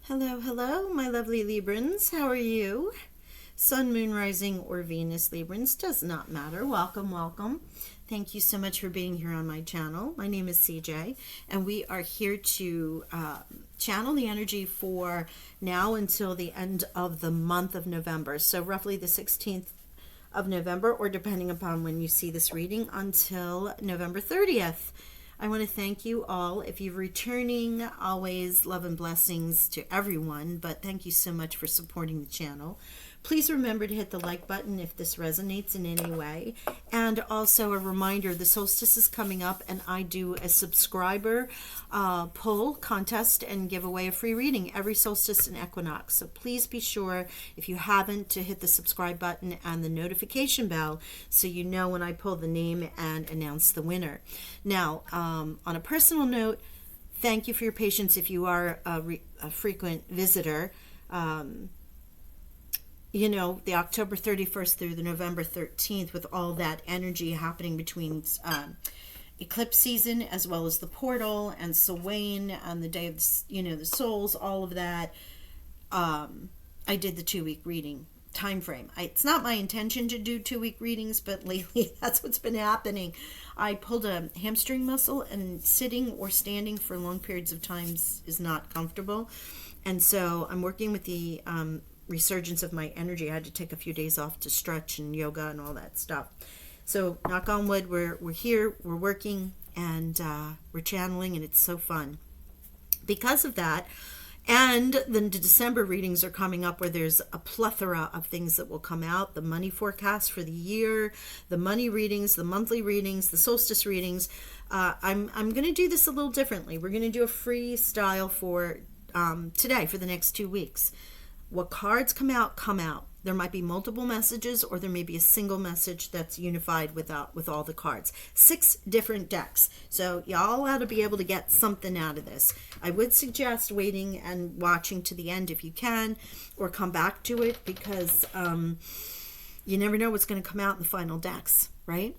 Hello, hello, my lovely Librans. How are you? Sun, Moon, Rising, or Venus Librans does not matter. Welcome, welcome. Thank you so much for being here on my channel. My name is CJ, and we are here to channel the energy for now until the end of the month of November. So roughly the 16th of November, or depending upon when you see this reading, until November 30th. I want to thank you all. If you're returning, always love and blessings to everyone, but thank you so much for supporting the channel. Please remember to hit the like button if this resonates in any way. And also a reminder, the solstice is coming up and I do a subscriber poll contest and give away a free reading every solstice and equinox. So please be sure, if you haven't, to hit the subscribe button and the notification bell so you know when I pull the name and announce the winner. Now, on a personal note, thank you for your patience if you are a frequent visitor. You know, the October 31st through the November 13th, with all that energy happening between eclipse season as well as the portal and Samhain and the day of, the souls, all of that, I did the 2-week reading time frame. It's not my intention to do 2-week readings, but lately that's what's been happening. I pulled a hamstring muscle, and sitting or standing for long periods of time is not comfortable. And so I'm working with the resurgence of my energy. I had to take a few days off to stretch and yoga and all that stuff. So knock on wood, we're here, we're working, and we're channeling, and it's so fun. Because of that, and the December readings are coming up, where there's a plethora of things that will come out. The money forecast for the year, the money readings, the monthly readings, the solstice readings. I'm going to do this a little differently. We're going to do a freestyle for today, for the next 2 weeks. What cards come out, come out. There might be multiple messages, or there may be a single message that's unified with all the cards. 6 different decks. So y'all ought to be able to get something out of this. I would suggest waiting and watching to the end if you can, or come back to it, because you never know what's going to come out in the final decks, right?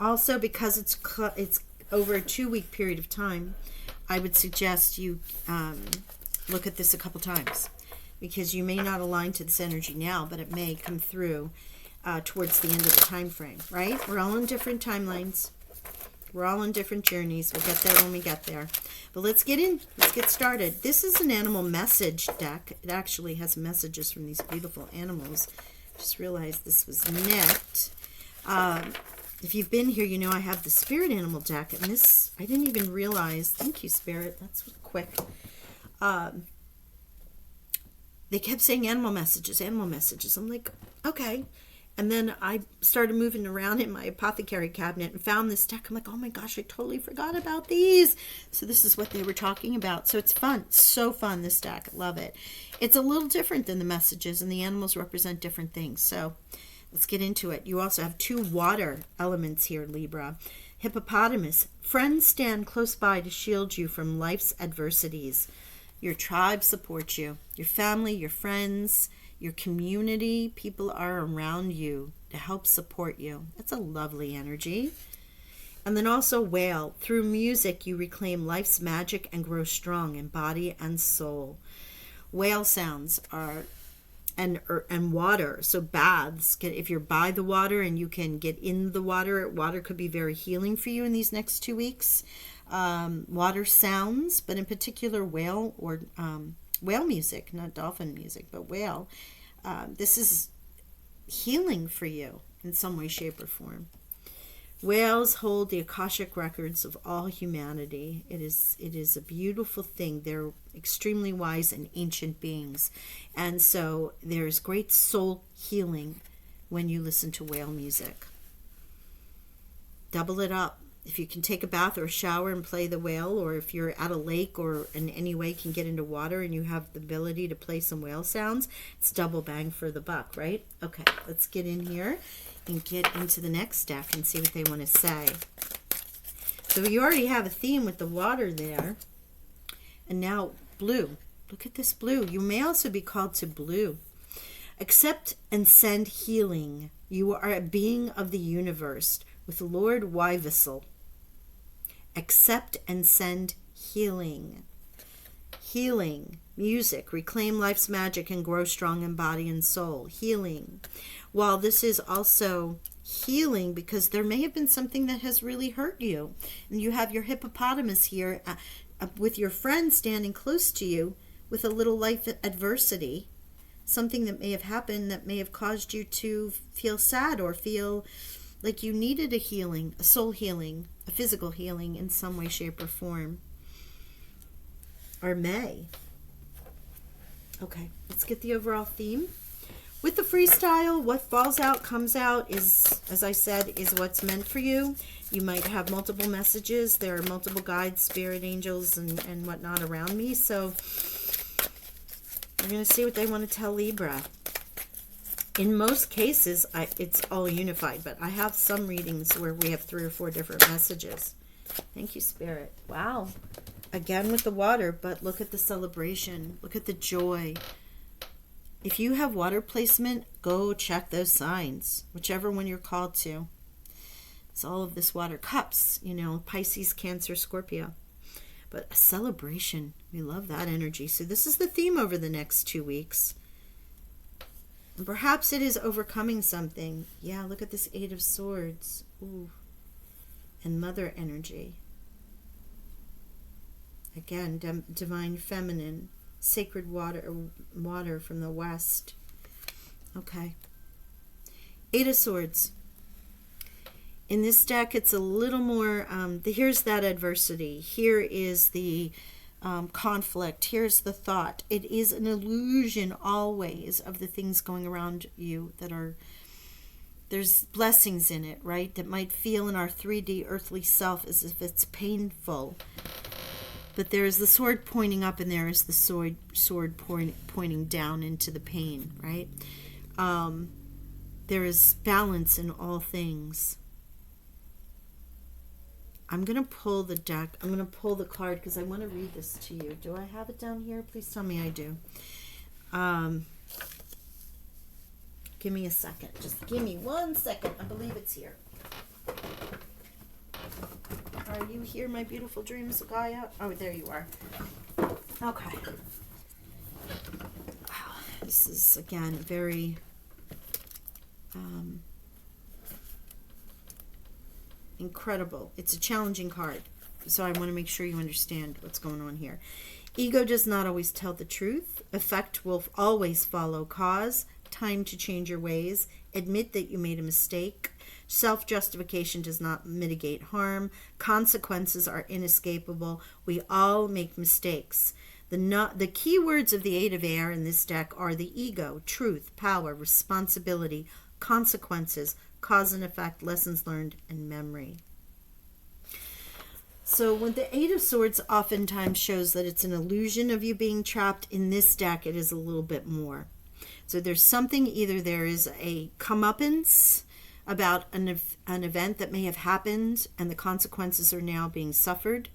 Also, because it's over a 2-week period of time, I would suggest you look at this a couple times, because you may not align to this energy now, but it may come through towards the end of the time frame, right? We're all in different timelines. We're all on different journeys. We'll get there when we get there. But let's get started. This is an animal message deck. It actually has messages from these beautiful animals. Just realized this was nicked. If you've been here, you know I have the spirit animal deck, and this, I didn't even realize. Thank you, Spirit. That's quick. They kept saying animal messages, animal messages. I'm like, okay. And then I started moving around in my apothecary cabinet and found this deck. I'm like, oh my gosh, I totally forgot about these. So this is what they were talking about. So it's fun. It's so fun, this deck. Love it. It's a little different than the messages, and the animals represent different things. So let's get into it. You also have 2 water elements here, Libra. Hippopotamus. Friends stand close by to shield you from life's adversities. Your tribe supports you. Your family, your friends, your community, people are around you to help support you. That's a lovely energy. And then also whale. Through music, you reclaim life's magic and grow strong in body and soul. Whale sounds are and water. So baths. If you're by the water and you can get in the water, water could be very healing for you in these next 2 weeks. Water sounds, but in particular whale, or whale music, not dolphin music, but whale. This is healing for you in some way, shape, or form. Whales hold the Akashic records of all humanity. It is a beautiful thing. They're extremely wise and ancient beings. And so there's great soul healing when you listen to whale music. Double it up. If you can take a bath or a shower and play the whale, or if you're at a lake or in any way can get into water and you have the ability to play some whale sounds, it's double bang for the buck, right? Okay, let's get in here and get into the next deck and see what they want to say. So you already have a theme with the water there. And now blue. Look at this blue. You may also be called to blue. Accept and send healing. You are a being of the universe with Lord Wyvissel. Accept and send healing. Healing, music, reclaim life's magic and grow strong in body and soul. Healing. While this is also healing because there may have been something that has really hurt you. And you have your hippopotamus here with your friend standing close to you with a little life adversity. Something that may have happened that may have caused you to feel sad or feel like you needed a healing, a soul healing, a physical healing in some way, shape, or form. Or may. Okay, let's get the overall theme. With the freestyle, what falls out, comes out is, as I said, is what's meant for you. You might have multiple messages. There are multiple guides, spirit angels, and whatnot around me. So we're going to see what they want to tell Libra. In most cases, it's all unified, but I have some readings where we have 3 or 4 different messages. Thank you, Spirit. Wow. Again with the water, but look at the celebration. Look at the joy. If you have water placement, go check those signs, whichever one you're called to. It's all of this water. Cups, Pisces, Cancer, Scorpio. But a celebration. We love that energy. So this is the theme over the next 2 weeks. And perhaps it is overcoming something. Yeah, look at this 8 of Swords. Ooh. And Mother energy. Again, divine feminine. Sacred water from the west. Okay. 8 of Swords. In this deck, it's a little more, here's that adversity. Here is the conflict. Here's the thought. It is an illusion always of the things going around you that are, there's blessings in it, right? That might feel in our 3D earthly self as if it's painful. But there is the sword pointing up, and there is the sword pointing down into the pain, right? There is balance in all things. I'm going to pull the deck. I'm going to pull the card because I want to read this to you. Do I have it down here? Please tell me I do. Give me a second. Just give me 1 second. I believe it's here. Are you here, my beautiful dreams of Gaia? Oh, there you are. Okay. Wow. This is, again, very incredible. It's a challenging card. So I want to make sure you understand what's going on here. Ego does not always tell the truth. Effect will always follow cause. Time to change your ways. Admit that you made a mistake. Self-justification does not mitigate harm. Consequences are inescapable. We all make mistakes. The key words of the 8 of Air in this deck are the ego, truth, power, responsibility, consequences, cause and effect, lessons learned, and memory. So when the 8 of Swords oftentimes shows that it's an illusion of you being trapped, in this deck it is a little bit more. So there's something, either there is a comeuppance about an event that may have happened and the consequences are now being suffered.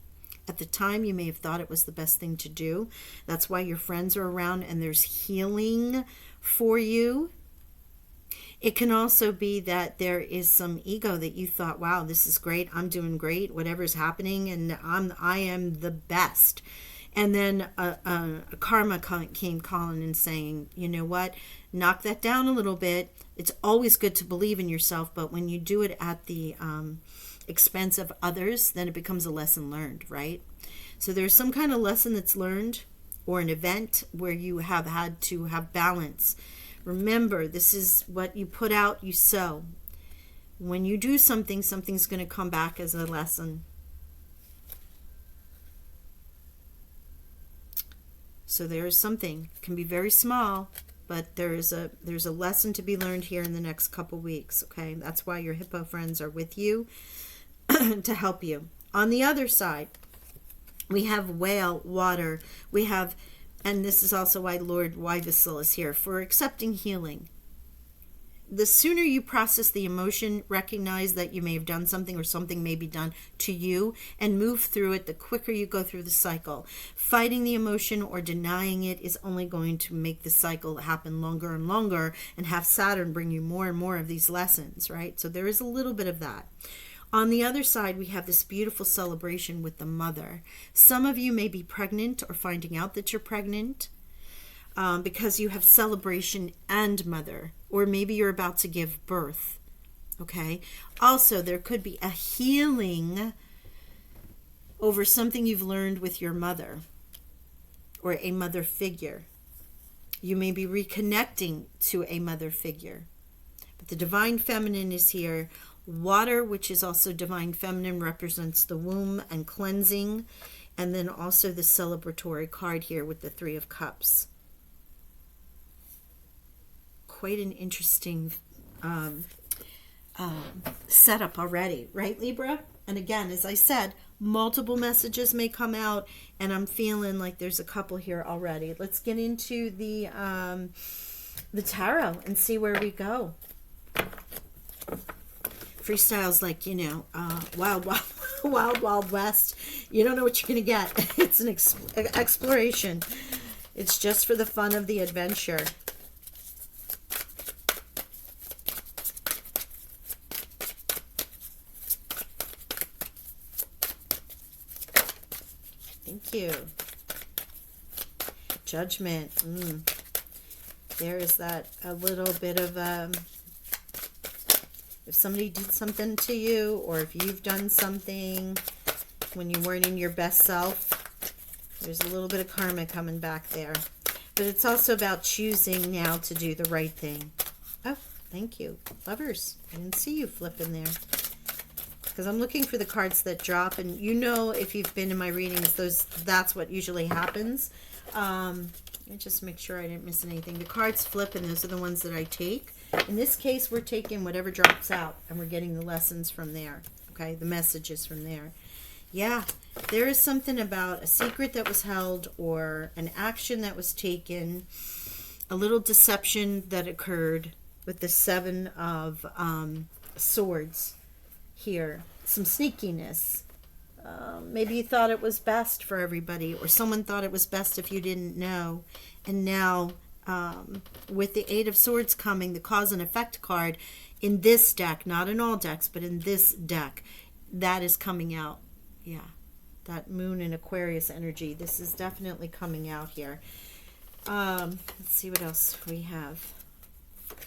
At the time, you may have thought it was the best thing to do. That's why your friends are around and there's healing for you. It can also be that there is some ego that you thought, wow, this is great. I'm doing great. Whatever's happening, and I am the best. And then a karma came calling and saying, you know what, knock that down a little bit. It's always good to believe in yourself, but when you do it at the expense of others, then it becomes a lesson learned, right? So there's some kind of lesson that's learned, or an event where you have had to have balance. Remember, this is what you put out, you sow. When you do something, something's going to come back as a lesson. So there is something. It can be very small, but there's a lesson to be learned here in the next couple weeks, okay? That's why your hippo friends are with you to help you. On the other side, we have whale, water. We have, and this is also why Lord Wyvissel is here, for accepting healing. The sooner you process the emotion, recognize that you may have done something or something may be done to you, and move through it, the quicker you go through the cycle. Fighting the emotion or denying it is only going to make the cycle happen longer and longer and have Saturn bring you more and more of these lessons, right? So there is a little bit of that. On the other side, we have this beautiful celebration with the mother. Some of you may be pregnant or finding out that you're pregnant because you have celebration and mother, or maybe you're about to give birth. Okay. Also, there could be a healing over something you've learned with your mother or a mother figure. You may be reconnecting to a mother figure. But the divine feminine is here. Water, which is also divine feminine, represents the womb and cleansing. And then also the celebratory card here with the Three of Cups. Quite an interesting setup already, right, Libra? And again, as I said, multiple messages may come out, and I'm feeling like there's a couple here already. Let's get into the tarot and see where we go. Freestyle's like, wild west. You don't know what you're gonna get. It's an exploration. It's just for the fun of the adventure. Thank you. Judgment. There is that a little bit of if somebody did something to you, or if you've done something when you weren't in your best self, there's a little bit of karma coming back there. But it's also about choosing now to do the right thing. Oh, thank you. Lovers. I didn't see you flipping there. Because I'm looking for the cards that drop, and you know, if you've been in my readings, that's what usually happens. Let me just make sure I didn't miss anything. The cards flip, and those are the ones that I take. In this case, we're taking whatever drops out, and we're getting the lessons from there. Okay, the messages from there. Yeah, there is something about a secret that was held, or an action that was taken, a little deception that occurred with the Seven of Swords. Here, some sneakiness. Maybe you thought it was best for everybody, or someone thought it was best if you didn't know. And now, with the Eight of Swords coming, the cause and effect card in this deck, not in all decks, but in this deck, that is coming out. Yeah, that Moon and Aquarius energy. This is definitely coming out here. Let's see what else we have.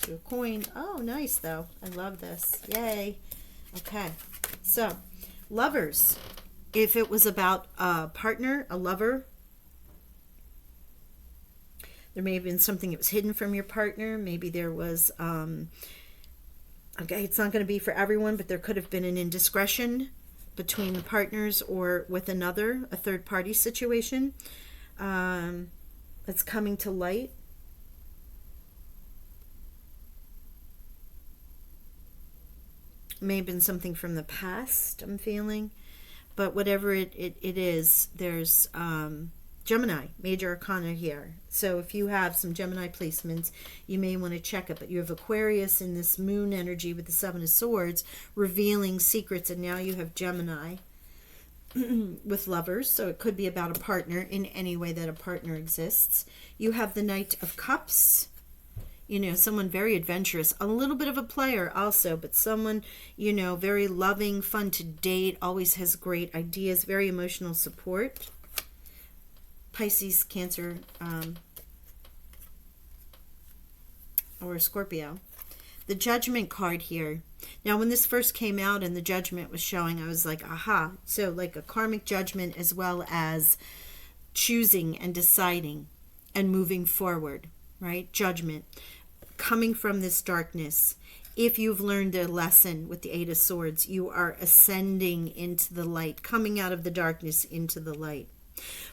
Two of coin. Oh, nice though. I love this. Yay. Okay, so lovers, if it was about a partner, a lover, there may have been something that was hidden from your partner. Maybe there was, okay, it's not going to be for everyone, but there could have been an indiscretion between the partners or with another, a third party situation that's coming to light. May have been something from the past, I'm feeling. But whatever it is, there's Gemini, major arcana here. So if you have some Gemini placements, you may want to check it. But you have Aquarius in this moon energy with the Seven of Swords, revealing secrets. And now you have Gemini with lovers. So it could be about a partner in any way that a partner exists. You have the Knight of Cups. You know, someone very adventurous, a little bit of a player also, but someone, you know, very loving, fun to date, always has great ideas, very emotional support. Pisces, Cancer, or Scorpio. The Judgment card here. Now, when this first came out and the Judgment was showing, I was like, aha. So like a karmic judgment as well as choosing and deciding and moving forward, right? Judgment. Coming from this darkness, if you've learned a lesson with the Eight of Swords, you are ascending into the light, coming out of the darkness into the light.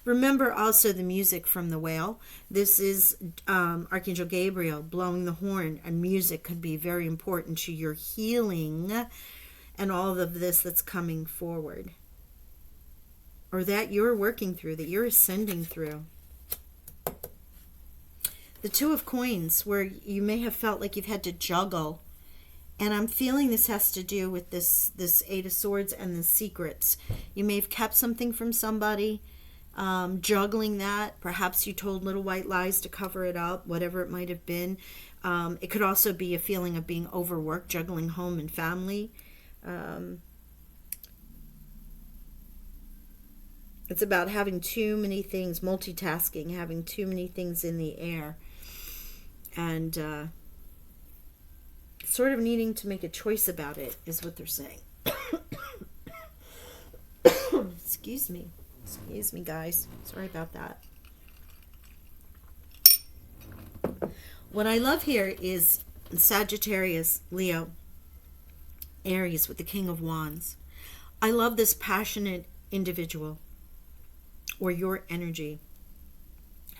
Remember also the music from the whale. This is Archangel Gabriel blowing the horn, and music could be very important to your healing and all of this that's coming forward, or that you're working through, that you're ascending through. The Two of Coins, where you may have felt like you've had to juggle. And I'm feeling this has to do with this Eight of Swords and the secrets. You may have kept something from somebody, juggling that. Perhaps you told little white lies to cover it up, whatever it might have been. It could also be a feeling of being overworked, juggling home and family. It's about having too many things, multitasking, having too many things in the air, and sort of needing to make a choice about it is what they're saying. Excuse me, guys. Sorry about that. What I love here is Sagittarius, Leo, Aries with the King of Wands. I love this passionate individual, or your energy.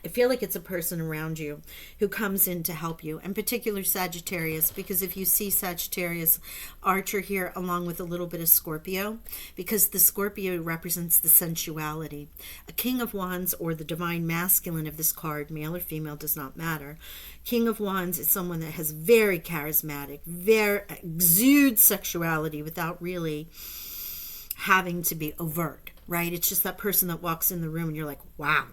I feel like it's a person around you who comes in to help you, in particular Sagittarius, because if you see Sagittarius Archer here along with a little bit of Scorpio, because the Scorpio represents the sensuality. A King of Wands, or the divine masculine of this card, male or female, does not matter. King of Wands is someone that has very charismatic, very exudes sexuality without really having to be overt, right? It's just that person that walks in the room and you're like, wow.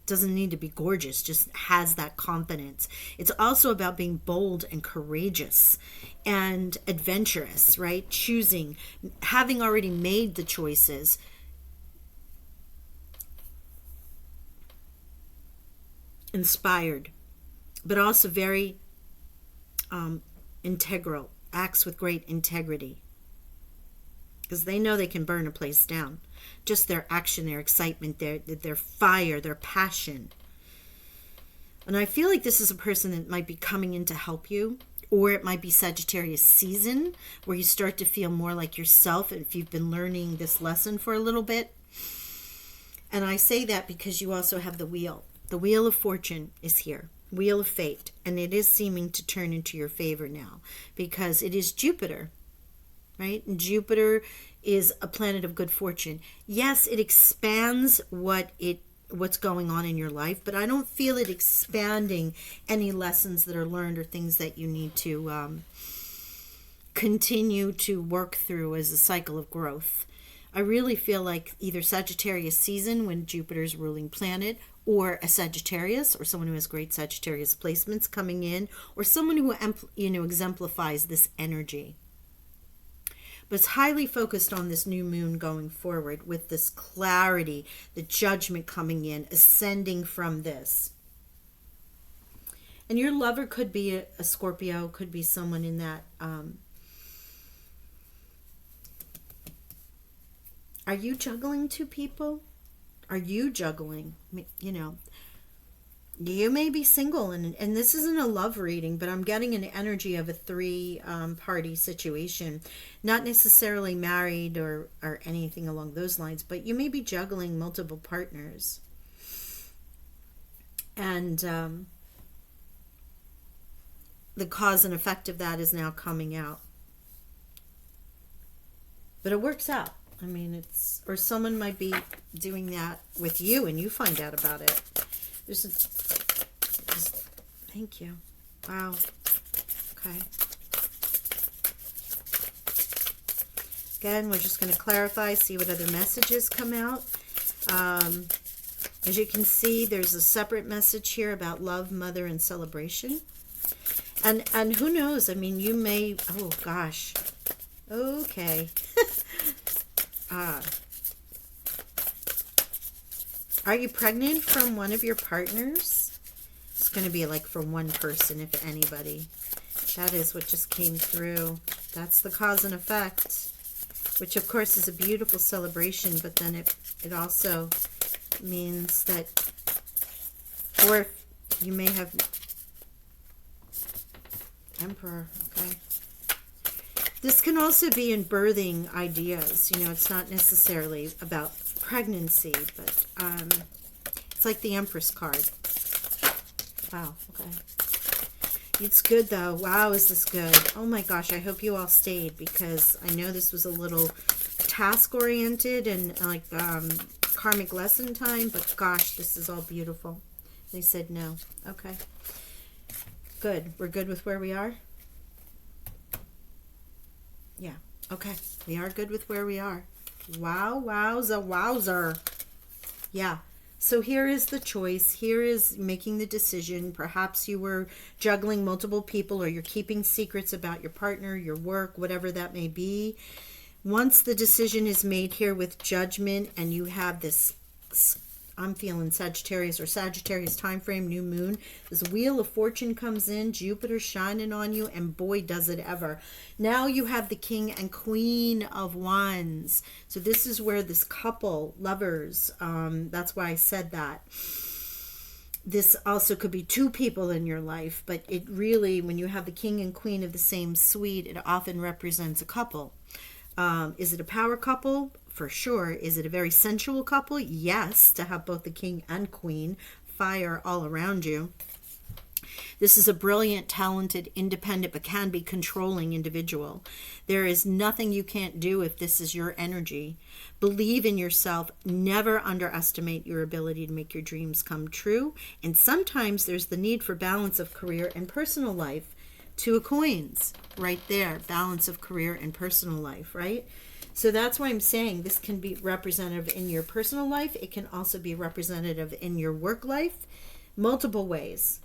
Doesn't need to be gorgeous, just has that confidence. It's also about being bold and courageous and adventurous, right? Choosing, having already made the choices. Inspired, but also very integral, acts with great integrity. Because they know they can burn a place down. Just their action, their excitement, their fire, their passion. And I feel like this is a person that might be coming in to help you, or it might be Sagittarius season, where you start to feel more like yourself if you've been learning this lesson for a little bit. And I say that because you also have the wheel. The wheel of fortune is here. Wheel of fate. And it is seeming to turn into your favor now, because it is Jupiter. Right? And Jupiter is a planet of good fortune. Yes, it expands what's going on in your life, but I don't feel it expanding any lessons that are learned or things that you need to continue to work through as a cycle of growth. I really feel like either Sagittarius season, when Jupiter's ruling planet, or a Sagittarius, or someone who has great Sagittarius placements coming in, or someone who exemplifies this energy. But it's highly focused on this new moon going forward with this clarity, the judgment coming in, ascending from this. And your lover could be a Scorpio, could be someone in that. Are you juggling two people? Are you juggling? You may be single, and this isn't a love reading, but I'm getting an energy of a three-party situation. Not necessarily married or anything along those lines, but you may be juggling multiple partners. And the cause and effect of that is now coming out. But it works out. I mean, or someone might be doing that with you and you find out about it. Thank you. Wow. Okay. Again, we're just going to clarify, see what other messages come out. As you can see, there's a separate message here about love, mother, and celebration. And who knows? I mean, you may... Oh, gosh. Okay. Are you pregnant from one of your partners? It's going to be like from one person, if anybody. That is what just came through. That's the cause and effect, which of course is a beautiful celebration, but then it also means that, or you may have Emperor, okay. This can also be in birthing ideas. It's not necessarily about pregnancy, but it's like the Empress card. Wow, okay. It's good though. Wow, is this good? Oh my gosh, I hope you all stayed, because I know this was a little task oriented and like karmic lesson time, but gosh, this is all beautiful. They said no. Okay. Good. We're good with where we are? Yeah. Okay. We are good with where we are. Wow, wowza, wowzer. Yeah. So here is the choice. Here is making the decision. Perhaps you were juggling multiple people, or you're keeping secrets about your partner, your work, whatever that may be. Once the decision is made here with judgment, and you have this, I'm feeling Sagittarius or Sagittarius time frame, new moon, this wheel of fortune comes in, Jupiter shining on you, and boy does it ever. Now you have the King and Queen of Wands. So this is where this couple, lovers, that's why I said that. This also could be two people in your life, but it really, when you have the King and Queen of the same suite, it often represents a couple. Is it a power couple? For sure. Is it a very sensual couple? Yes, to have both the King and Queen, fire all around you. This is a brilliant, talented, independent, but can be controlling individual. There is nothing you can't do if this is your energy. Believe in yourself. Never underestimate your ability to make your dreams come true. And sometimes there's the need for balance of career and personal life. Two of coins right there, balance of career and personal life, right? So that's why I'm saying this can be representative in your personal life. It can also be representative in your work life, multiple ways.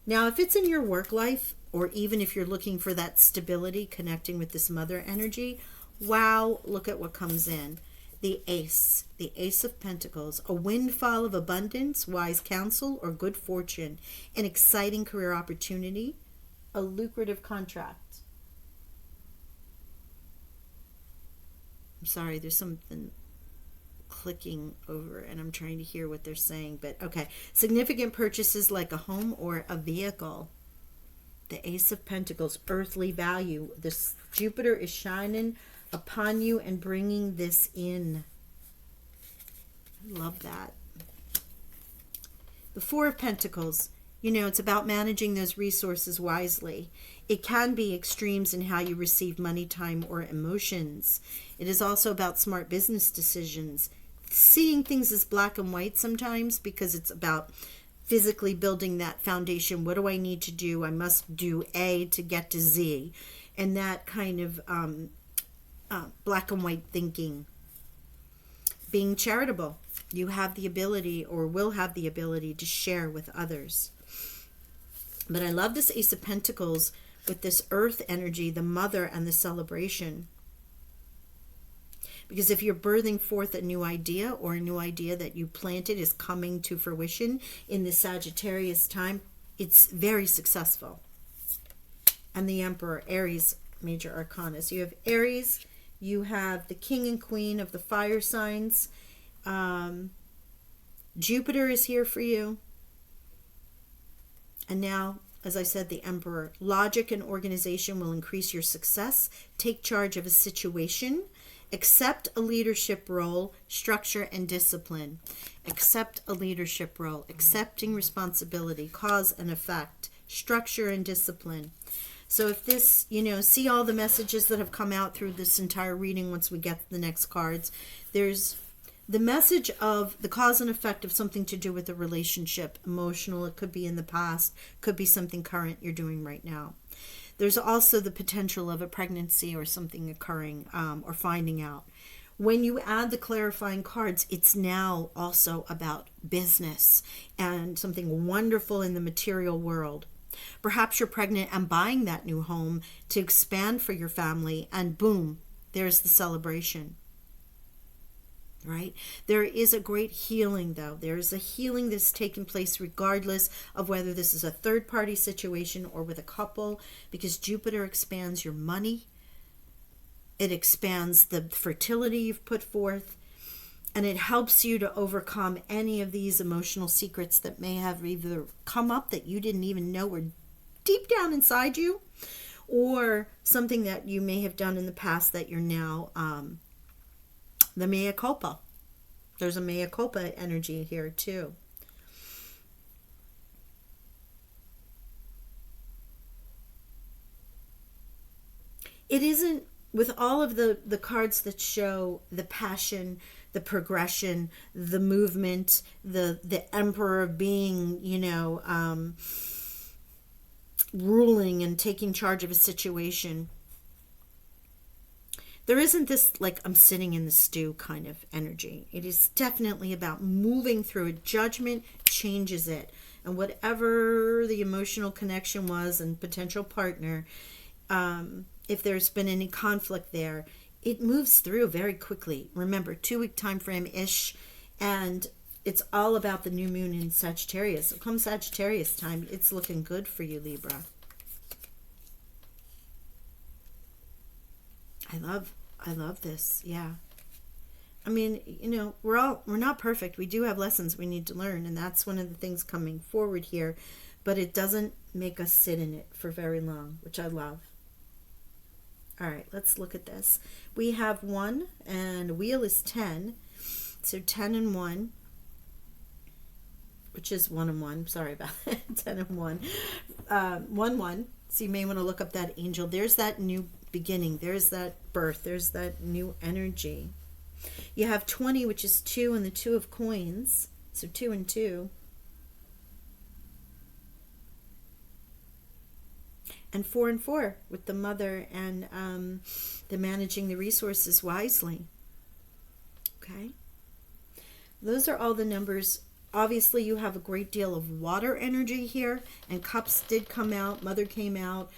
Now, if it's in your work life, or even if you're looking for that stability, connecting with this mother energy, wow, look at what comes in. The Ace of Pentacles, a windfall of abundance, wise counsel, or good fortune, an exciting career opportunity, a lucrative contract. I'm sorry, there's something clicking over and I'm trying to hear what they're saying, but okay. Significant purchases like a home or a vehicle. The Ace of Pentacles, earthly value. This Jupiter is shining upon you and bringing this in. I love that. The Four of Pentacles. You know, it's about managing those resources wisely. It can be extremes in how you receive money, time, or emotions. It is also about smart business decisions. Seeing things as black and white sometimes, because it's about physically building that foundation. What do I need to do? I must do A to get to Z. And that kind of black and white thinking. Being charitable. You have the ability, or will have the ability, to share with others. But I love this Ace of Pentacles with this earth energy, the mother, and the celebration. Because if you're birthing forth a new idea, or a new idea that you planted is coming to fruition in the Sagittarius time, it's very successful. And the Emperor, Aries, major arcana. So you have Aries, you have the King and Queen of the fire signs. Jupiter is here for you. And now, as I said, the Emperor. Logic and organization will increase your success. Take charge of a situation. Accept a leadership role, structure, and discipline. Accept a leadership role. Accepting responsibility, cause and effect, structure and discipline. So if this, you know, see all the messages that have come out through this entire reading once we get to the next cards. There's the message of the cause and effect of something to do with a relationship, emotional, it could be in the past, could be something current you're doing right now. There's also the potential of a pregnancy or something occurring, or finding out. When you add the clarifying cards, it's now also about business and something wonderful in the material world. Perhaps you're pregnant and buying that new home to expand for your family, and boom, there's the celebration. Right? There is a great healing, though. There is a healing that's taking place regardless of whether this is a third-party situation or with a couple, because Jupiter expands your money. It expands the fertility you've put forth, and it helps you to overcome any of these emotional secrets that may have either come up that you didn't even know were deep down inside you, or something that you may have done in the past that you're now the mea culpa. There's a mea culpa energy here too. It isn't, with all of the cards that show the passion, the progression, the movement, the emperor being, you know, ruling and taking charge of a situation. There isn't this, like, I'm sitting in the stew kind of energy. It is definitely about moving through it. Judgment changes it. And whatever the emotional connection was and potential partner, if there's been any conflict there, it moves through very quickly. Remember, 2-week time frame-ish, and it's all about the new moon in Sagittarius. So come Sagittarius time, it's looking good for you, Libra. I love this. Yeah. I mean, you know, we're not perfect. We do have lessons we need to learn, and that's one of the things coming forward here, but it doesn't make us sit in it for very long, which I love. All right, let's look at this. We have 1, and wheel is 10. So 10 and 1, which is 1 and 1. Sorry about that. 10 and 1. 1, 1. So you may want to look up that angel. There's that new beginning. There's that birth. There's that new energy. You have 20, which is 2, and the 2 of coins. So 2 and 2. And 4 and 4 with the mother and the managing the resources wisely. Okay. Those are all the numbers. Obviously, you have a great deal of water energy here, and cups did come out. Mother came out,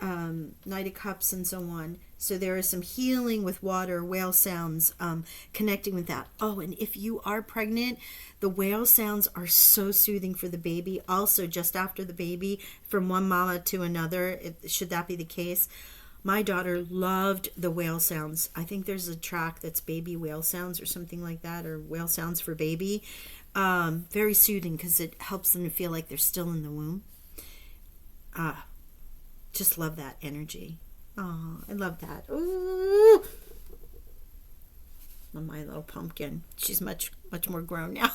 Knight of Cups, and so on. So there is some healing with water, whale sounds, connecting with that. Oh, and if you are pregnant, the whale sounds are so soothing for the baby. Also, just after the baby, from one mama to another, should that be the case. My daughter loved the whale sounds. I think there's a track that's baby whale sounds or something like that, or whale sounds for baby. Very soothing because it helps them to feel like they're still in the womb. Just love that energy. Oh, I love that. Ooh. My little pumpkin. She's much more grown now.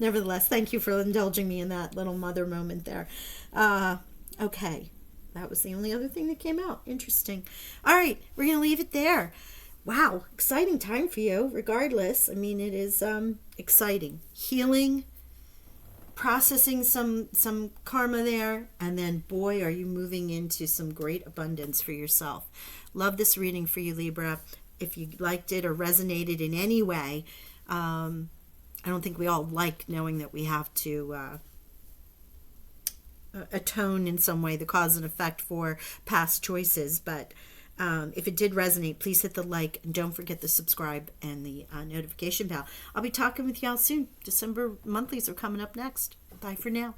Nevertheless, thank you for indulging me in that little mother moment there. Okay. That was the only other thing that came out. Interesting. All right. We're going to leave it there. Wow. Exciting time for you, regardless. I mean, it is exciting. Healing, processing some karma there, and then boy, are you moving into some great abundance for yourself. Love this reading for you, Libra. If you liked it or resonated in any way, I don't think we all like knowing that we have to atone in some way, the cause and effect for past choices, but if it did resonate, please hit the like, and don't forget the subscribe and the notification bell. I'll be talking with y'all soon. December monthlies are coming up next. Bye for now.